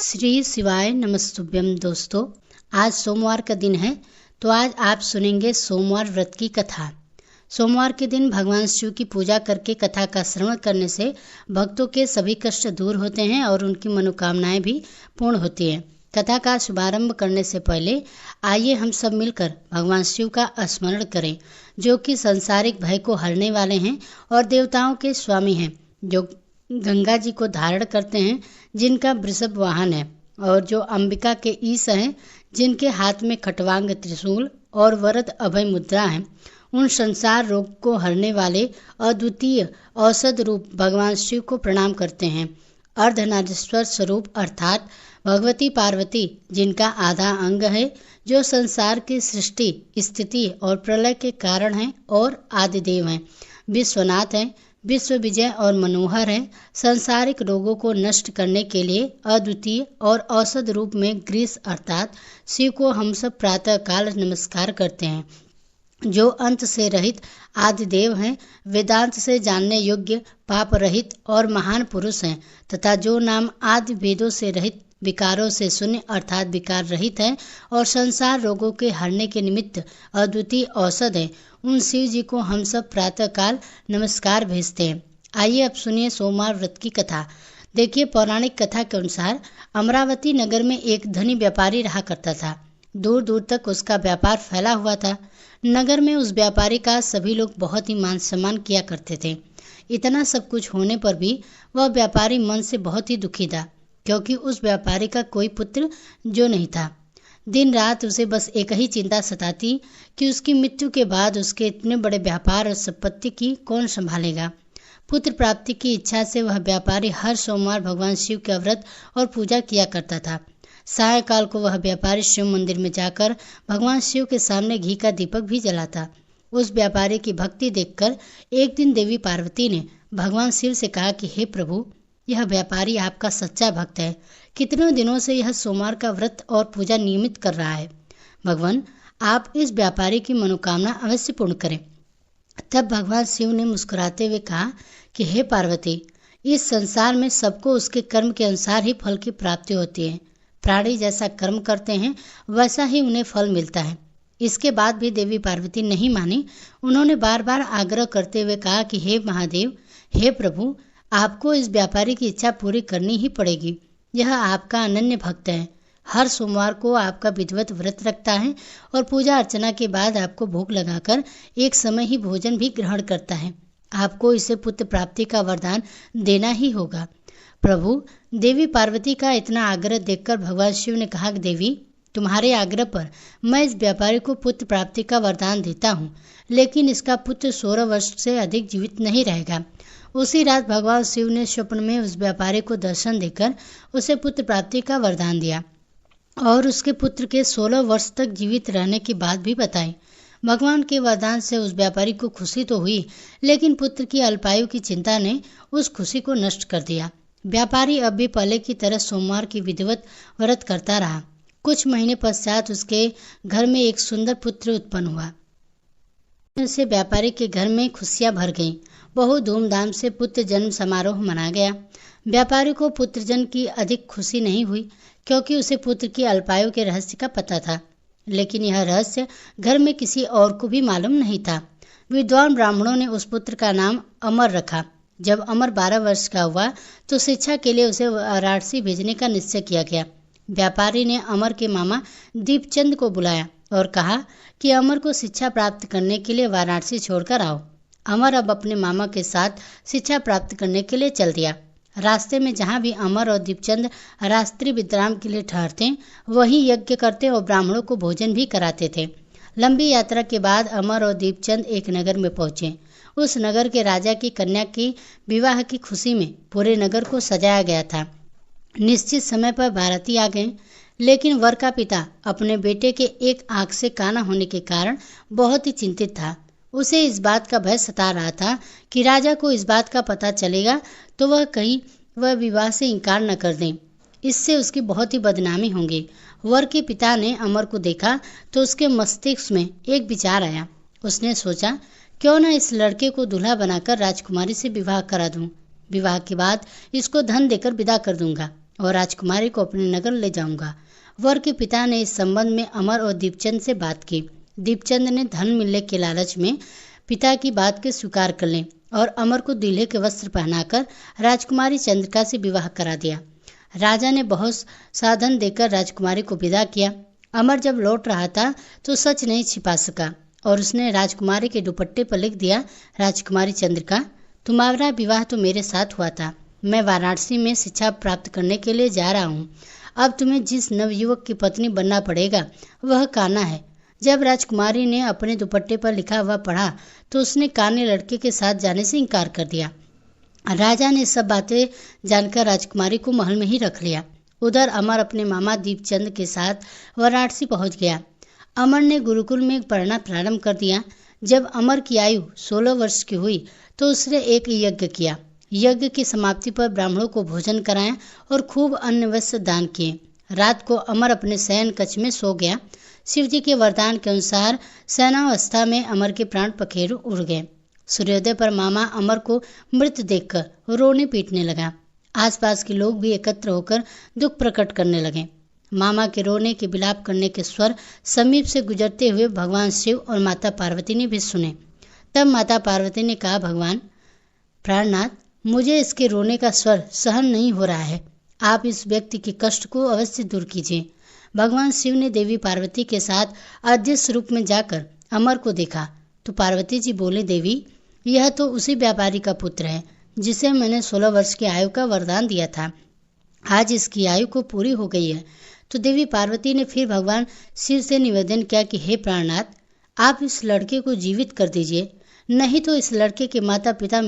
श्री शिवाय नमस्तुभ्यम। दोस्तों, आज सोमवार का दिन है, तो आज आप सुनेंगे सोमवार व्रत की कथा। सोमवार के दिन भगवान शिव की पूजा करके कथा का श्रवण करने से भक्तों के सभी कष्ट दूर होते हैं और उनकी मनोकामनाएं भी पूर्ण होती हैं। कथा का शुभारंभ करने से पहले आइए हम सब मिलकर भगवान शिव का स्मरण करें, जो कि सांसारिक भय को हरने वाले हैं और देवताओं के स्वामी हैं, जो गंगा जी को धारण करते हैं, जिनका वृषभ वाहन है, और जो अंबिका के ईश हैं, जिनके हाथ में खटवांग त्रिशूल और वरद अभय मुद्रा है। उन संसार रोग को हरने वाले अद्वितीय औषध रूप भगवान शिव को प्रणाम करते हैं। अर्धनारीश्वर स्वरूप अर्थात भगवती पार्वती, जिनका आधा अंग है, जो संसार की सृष्टि, स्थिति और प्रलय के कारण हैं और आदिदेव हैं, विश्वनाथ हैं, विश्व विजय और मनोहर है। सांसारिक रोगों को नष्ट करने के लिए अद्वितीय और औषध रूप में ग्रीस अर्थात शिव को हम सब प्रातः काल नमस्कार करते हैं, जो अंत से रहित आदिदेव हैं, वेदांत से जानने योग्य, पाप रहित और महान पुरुष हैं, तथा जो नाम आदि वेदों से रहित, विकारों से शून्य अर्थात विकार रहित है और संसार रोगों के हरने के निमित्त अद्वितीय औषध है। उन शिव जी को हम सब प्रातः काल नमस्कार भेजते हैं। आइए अब सुनिए सोमवार व्रत की कथा। देखिए, पौराणिक कथा के अनुसार अमरावती नगर में एक धनी व्यापारी रहा करता था। दूर दूर तक उसका व्यापार फैला हुआ था। नगर में उस व्यापारी का सभी लोग बहुत ही मान सम्मान किया करते थे। इतना सब कुछ होने पर भी वह व्यापारी मन से बहुत ही दुखी था, क्योंकि उस व्यापारी का कोई पुत्र जो नहीं था। दिन रात उसे बस एक ही चिंता सताती कि उसकी मृत्यु के बाद उसके इतने बड़े व्यापार और संपत्ति की कौन संभालेगा। पुत्र प्राप्ति की इच्छा से वह व्यापारी हर सोमवार भगवान शिव का व्रत और पूजा किया करता था। सायंकाल को वह व्यापारी शिव मंदिर में जाकर भगवान शिव के सामने घी का दीपक भी जलाता। उस व्यापारी की भक्ति देखकर एक दिन देवी पार्वती ने भगवान शिव से कहा कि हे प्रभु, यह व्यापारी आपका सच्चा भक्त है। कितने दिनों से यह सोमवार का व्रत और पूजा नियमित कर रहा है। भगवान, आप इस व्यापारी की मनोकामना अवश्य पूर्ण करें। तब भगवान शिव ने मुस्कुराते हुए कहा कि हे पार्वती, इस संसार में सबको उसके कर्म के अनुसार ही फल की प्राप्ति होती है। प्राणी जैसा कर्म करते हैं वैसा ही उन्हें फल मिलता है। इसके बाद भी देवी पार्वती नहीं मानी। उन्होंने बार बार आग्रह करते हुए कहा कि हे महादेव, हे प्रभु, आपको इस व्यापारी की इच्छा पूरी करनी ही पड़ेगी। यह आपका अनन्य भक्त है। हर सोमवार को आपका विधिवत व्रत रखता है और पूजा अर्चना के बाद आपको भोग लगाकर एक समय ही भोजन भी ग्रहण करता है। आपको इसे पुत्र प्राप्ति का वरदान देना ही होगा। प्रभु, देवी पार्वती का इतना आग्रह देखकर भगवान शिव ने कहा कि देवी, तुम्हारे आग्रह पर मैं इस व्यापारी को पुत्र प्राप्ति का वरदान देता हूँ, लेकिन इसका पुत्र 16 वर्ष से अधिक जीवित नहीं रहेगा। उसी रात भगवान शिव ने स्वप्न में उस व्यापारी को दर्शन देकर उसे पुत्र प्राप्ति का वरदान दिया और उसके पुत्र के 16 वर्ष तक जीवित रहने की बात भी बताई। भगवान के वरदान से उस व्यापारी को खुशी तो हुई, लेकिन पुत्र की अल्पायु की चिंता ने उस खुशी को नष्ट कर दिया। व्यापारी अब भी पहले की तरह सोमवार की विधिवत व्रत करता रहा। कुछ महीने पश्चात उसके घर में एक सुंदर पुत्र उत्पन्न हुआ। से व्यापारी के घर में खुशियां भर गईं। बहुत धूमधाम से पुत्र जन्म समारोह मनाया गया। व्यापारी को पुत्र जन्म की अधिक खुशी नहीं हुई, क्योंकि उसे पुत्र की अल्पायु के रहस्य का पता था, लेकिन यह रहस्य घर में किसी और को भी मालूम नहीं था। विद्वान ब्राह्मणों ने उस पुत्र का नाम अमर रखा। जब अमर 12 वर्ष का हुआ तो शिक्षा के लिए उसे वाराणसी भेजने का निश्चय किया गया। व्यापारी ने अमर के मामा दीपचंद को बुलाया और कहा कि अमर को शिक्षा प्राप्त करने के लिए वाराणसी छोड़कर आओ। अमर अब अपने मामा के साथ शिक्षा प्राप्त करने के लिए चल दिया। रास्ते में जहाँ भी अमर और दीपचंद रात्रि विश्राम के लिए ठहरते, वहीं यज्ञ करते और ब्राह्मणों को भोजन भी कराते थे। लंबी यात्रा के बाद अमर और दीपचंद एक नगर में पहुंचे। उस नगर के राजा की कन्या की विवाह की खुशी में पूरे नगर को सजाया गया था। निश्चित समय पर बाराती आ गए, लेकिन वर का पिता अपने बेटे के एक आंख से काना होने के कारण बहुत ही चिंतित था। उसे इस बात का भय सता रहा था कि राजा को इस बात का पता चलेगा तो वह विवाह से इनकार न कर दें। इससे उसकी बहुत ही बदनामी होगी। वर के पिता ने अमर को देखा तो उसके मस्तिष्क में एक विचार आया। उसने सोचा, क्यों न इस लड़के को दूल्हा बनाकर राजकुमारी से विवाह करा दूं। विवाह के बाद इसको धन देकर विदा कर दूंगा और राजकुमारी को अपने नगर ले जाऊंगा। वर के पिता ने इस संबंध में अमर और दीपचंद से बात की। दीपचंद ने धन मिलने के लालच में पिता की बात के स्वीकार कर लें और अमर को दूल्हे के वस्त्र पहनाकर राजकुमारी चंद्रिका से विवाह करा दिया। राजा ने बहुत साधन देकर राजकुमारी को विदा किया। अमर जब लौट रहा था तो सच नहीं छिपा सका और उसने राजकुमारी के दुपट्टे पर लिख दिया, राजकुमारी चंद्रिका, तुम्हारा विवाह तो मेरे साथ हुआ था। मैं वाराणसी में शिक्षा प्राप्त करने के लिए जा रहा हूँ। अब तुम्हें जिस नवयुवक की पत्नी बनना पड़ेगा वह कान्हा है। जब राजकुमारी ने अपने दुपट्टे पर लिखा हुआ पढ़ा तो उसने कान्हे लड़के के साथ जाने से इनकार कर दिया। राजा ने सब बातें जानकर राजकुमारी को महल में ही रख लिया। उधर अमर अपने मामा दीपचंद के साथ वाराणसी पहुंच गया। अमर ने गुरुकुल में पढ़ना प्रारंभ कर दिया। जब अमर की आयु 16 वर्ष की हुई तो उसने एक यज्ञ किया। यज्ञ की समाप्ति पर ब्राह्मणों को भोजन कराया और खूब अन्न वस्त्र दान किए। रात को अमर अपने शयन कक्ष में सो गया। शिव जी के वरदान के अनुसार शयनावस्था में अमर के प्राण पखेरु उड़ गए। सूर्योदय पर मामा अमर को मृत देखकर रोने पीटने लगा। आसपास के लोग भी एकत्र होकर दुख प्रकट करने लगे। मामा के रोने के विलाप करने के स्वर समीप से गुजरते हुए भगवान शिव और माता पार्वती ने भी सुने। तब माता पार्वती ने कहा, भगवान प्राणनाथ, मुझे इसके रोने का स्वर सहन नहीं हो रहा है। आप इस व्यक्ति के कष्ट को अवश्य दूर कीजिए। भगवान शिव ने देवी पार्वती के साथ अदृश्य रूप में जाकर अमर को देखा तो पार्वती जी बोले, देवी, यह तो उसी व्यापारी का पुत्र है जिसे मैंने 16 वर्ष की आयु का वरदान दिया था। आज इसकी आयु को पूरी हो गई है। तो देवी पार्वती ने फिर भगवान शिव से निवेदन किया कि हे प्राणनाथ, आप इस लड़के को जीवित कर दीजिए, नहीं तो इस लड़के के माता पिता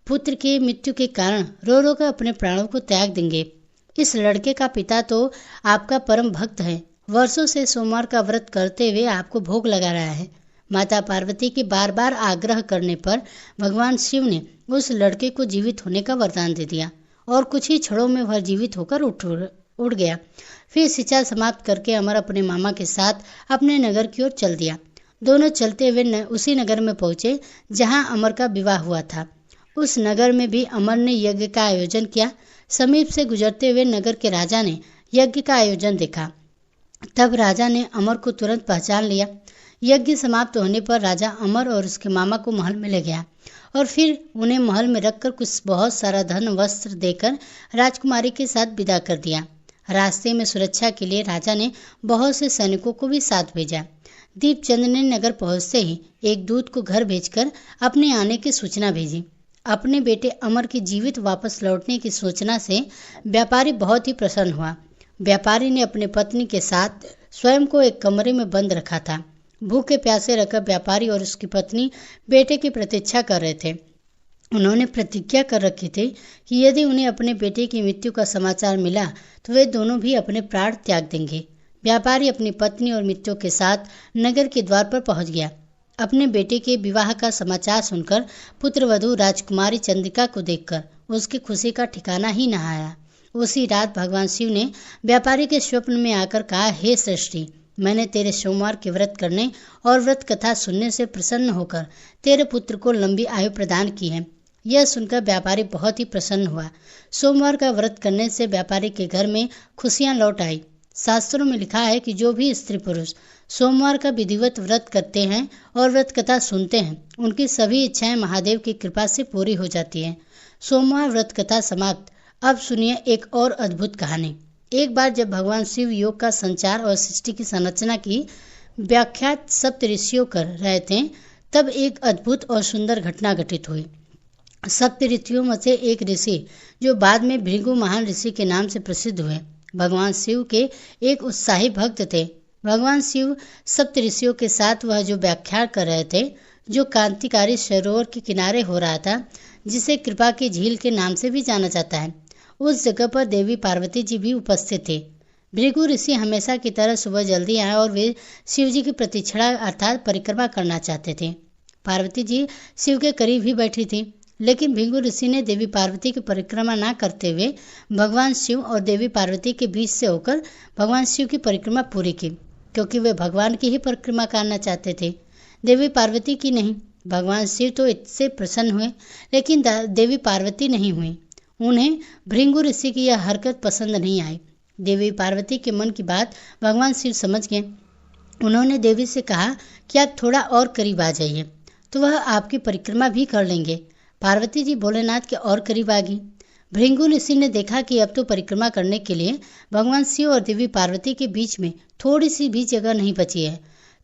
पुत्र के मृत्यु के कारण रो रो कर अपने प्राणों को त्याग देंगे। इस लड़के का पिता तो आपका परम भक्त है, वर्षों से सोमवार का व्रत करते हुए आपको भोग लगा रहा है। माता पार्वती के बार बार आग्रह करने पर भगवान शिव ने उस लड़के को जीवित होने का वरदान दे दिया और कुछ ही क्षणों में वह जीवित होकर उड़ गया। फिर शिक्षा समाप्त करके अमर अपने मामा के साथ अपने नगर की ओर चल दिया। दोनों चलते हुए उसी नगर में पहुंचे जहां अमर का विवाह हुआ था। उस नगर में भी अमर ने यज्ञ का आयोजन किया। समीप से गुजरते हुए नगर के राजा ने यज्ञ का आयोजन देखा। तब राजा ने अमर को तुरंत पहचान लिया। यज्ञ समाप्त होने पर राजा अमर और उसके मामा को महल में ले गया और फिर उन्हें महल में रखकर कुछ बहुत सारा धन वस्त्र देकर राजकुमारी के साथ विदा कर दिया। रास्ते में सुरक्षा के लिए राजा ने बहुत से सैनिकों को भी साथ भेजा। दीपचंद ने नगर पहुंचते ही एक दूत को घर भेजकर अपने आने की सूचना भेजी। अपने बेटे अमर के जीवित वापस लौटने की सूचना से व्यापारी बहुत ही प्रसन्न हुआ। व्यापारी ने अपनी पत्नी के साथ स्वयं को एक कमरे में बंद रखा था। भूखे प्यासे रहकर व्यापारी और उसकी पत्नी बेटे की प्रतीक्षा कर रहे थे। उन्होंने प्रतिज्ञा कर रखी थी कि यदि उन्हें अपने बेटे की मृत्यु का समाचार मिला तो वे दोनों भी अपने प्राण त्याग देंगे। व्यापारी अपनी पत्नी और मित्रों के साथ नगर के द्वार पर पहुंच गया। अपने बेटे के विवाह का समाचार सुनकर पुत्रवधू राजकुमारी चंद्रिका को देखकर उसकी खुशी का ठिकाना ही न आया। उसी रात भगवान शिव ने व्यापारी के स्वप्न में आकर कहा, हे सृष्टि, मैंने तेरे सोमवार के व्रत करने और व्रत कथा सुनने से प्रसन्न होकर तेरे पुत्र को लंबी आयु प्रदान की है। यह सुनकर व्यापारी बहुत ही प्रसन्न हुआ। सोमवार का व्रत करने से व्यापारी के घर में खुशियां लौट आई। शास्त्रों में लिखा है कि जो भी स्त्री पुरुष सोमवार का विधिवत व्रत करते हैं और व्रत कथा सुनते हैं, उनकी सभी इच्छाएं महादेव की कृपा से पूरी हो जाती हैं। सोमवार व्रत कथा समाप्त। अब सुनिए एक और अद्भुत कहानी। एक बार जब भगवान शिव योग का संचार और सृष्टि की संरचना की व्याख्या सप्त ऋषियों कर रहे थे, तब एक अद्भुत और सुंदर घटना घटित हुई। सप्त ऋषियों में से एक ऋषि, जो बाद में भृगु महान ऋषि के नाम से प्रसिद्ध हुए, भगवान शिव के एक उत्साही भक्त थे। भगवान शिव सप्त ऋषियों के साथ वह जो व्याख्यान कर रहे थे, जो क्रांतिकारी सरोवर के किनारे हो रहा था, जिसे कृपा की झील के नाम से भी जाना जाता है, उस जगह पर देवी पार्वती जी भी उपस्थित थे। भृगु ऋषि हमेशा की तरह सुबह जल्दी आए और वे शिव जी की प्रतीक्षा अर्थात परिक्रमा करना चाहते थे। पार्वती जी शिव के करीब ही बैठी थी, लेकिन भृगु ऋषि ने देवी पार्वती की परिक्रमा न करते हुए भगवान शिव और देवी पार्वती के बीच से होकर भगवान शिव की परिक्रमा पूरी की, क्योंकि वे भगवान की ही परिक्रमा करना चाहते थे, देवी पार्वती की नहीं। भगवान शिव तो इससे प्रसन्न हुए, लेकिन देवी पार्वती नहीं हुई। उन्हें भृंगु ऋषि की यह हरकत पसंद नहीं आई। देवी पार्वती के मन की बात भगवान शिव समझ गए। उन्होंने देवी से कहा कि आप थोड़ा और करीब आ जाइए तो वह आपकी परिक्रमा भी कर लेंगे। पार्वती जी भोलेनाथ के और करीब आ गई। भृंगु ऋषि ने देखा कि अब तो परिक्रमा करने के लिए भगवान शिव और देवी पार्वती के बीच में थोड़ी सी भी जगह नहीं बची है,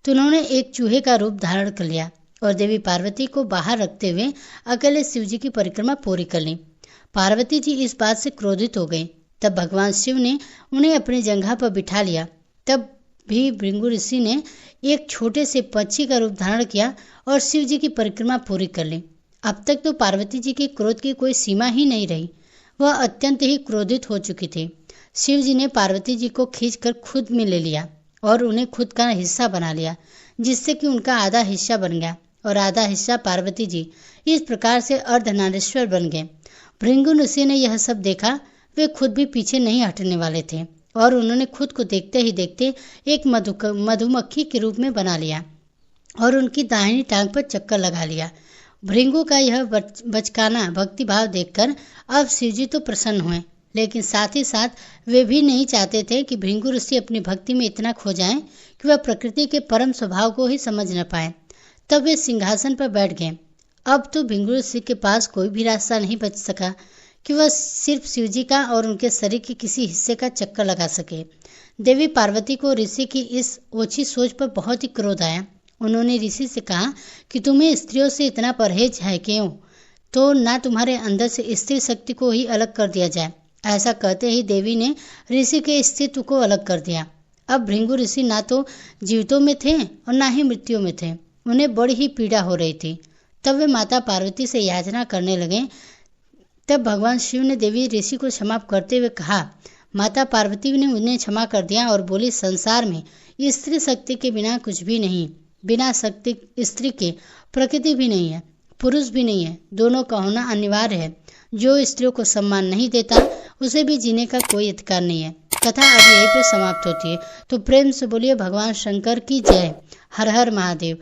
तो उन्होंने एक चूहे का रूप धारण कर लिया और देवी पार्वती को बाहर रखते हुए अकेले शिव जी की परिक्रमा पूरी कर ली। पार्वती जी इस बात से क्रोधित हो गए। तब भगवान शिव ने उन्हें अपनी जंघा पर बिठा लिया। तब भी भृंगु ऋषि ने एक छोटे से पक्षी का रूप धारण किया और शिव जी की परिक्रमा पूरी कर ली। अब तक तो पार्वती जी के क्रोध की कोई सीमा ही नहीं रही। वह अत्यंत ही क्रोधित हो चुकी थी। शिव जी ने पार्वती जी को खींचकर खुद में ले लिया और उन्हें खुद का हिस्सा बना लिया, जिससे कि उनका आधा हिस्सा बन गया और आधा हिस्सा पार्वती जी। इस प्रकार से अर्धनारीश्वर बन गए। भृंगु ऋषि ने यह सब देखा। वे खुद भी पीछे नहीं हटने वाले थे और उन्होंने खुद को देखते ही देखते एक मधुमक्खी के रूप में बना लिया और उनकी दाहिनी टांग पर चक्कर लगा लिया। भृंगु का यह बचकाना भक्तिभाव देखकर अब शिवजी तो प्रसन्न हुए, लेकिन साथ ही साथ वे भी नहीं चाहते थे कि भृंगु ऋषि अपनी भक्ति में इतना खो जाएं कि वह प्रकृति के परम स्वभाव को ही समझ न पाए। तब वे सिंहासन पर बैठ गए। अब तो भृंगु ऋषि के पास कोई भी रास्ता नहीं बच सका कि वह सिर्फ शिवजी का और उनके शरीर के किसी हिस्से का चक्कर लगा सके। देवी पार्वती को ऋषि की इस ओछी सोच पर बहुत ही क्रोध आया। उन्होंने ऋषि से कहा कि तुम्हें स्त्रियों से इतना परहेज है क्यों? तो ना तुम्हारे अंदर से स्त्री शक्ति को ही अलग कर दिया जाए। ऐसा कहते ही देवी ने ऋषि के अस्तित्व को अलग कर दिया। अब भृंगु ऋषि ना तो जीवितों में थे और ना ही मृत्यु में थे। उन्हें बड़ी ही पीड़ा हो रही थी। तब वे माता पार्वती से याचना करने लगे। तब भगवान शिव ने देवी ऋषि को क्षमा करते हुए कहा। माता पार्वती ने उन्हें क्षमा कर दिया और बोली, संसार में स्त्री शक्ति के बिना कुछ भी नहीं। बिना शक्ति स्त्री के प्रकृति भी नहीं है, पुरुष भी नहीं है। दोनों का होना अनिवार्य है। जो स्त्रियों को सम्मान नहीं देता उसे भी जीने का कोई अधिकार नहीं है। कथा अब यहीं पे समाप्त होती है। तो प्रेम से बोलिए भगवान शंकर की जय। हर हर महादेव।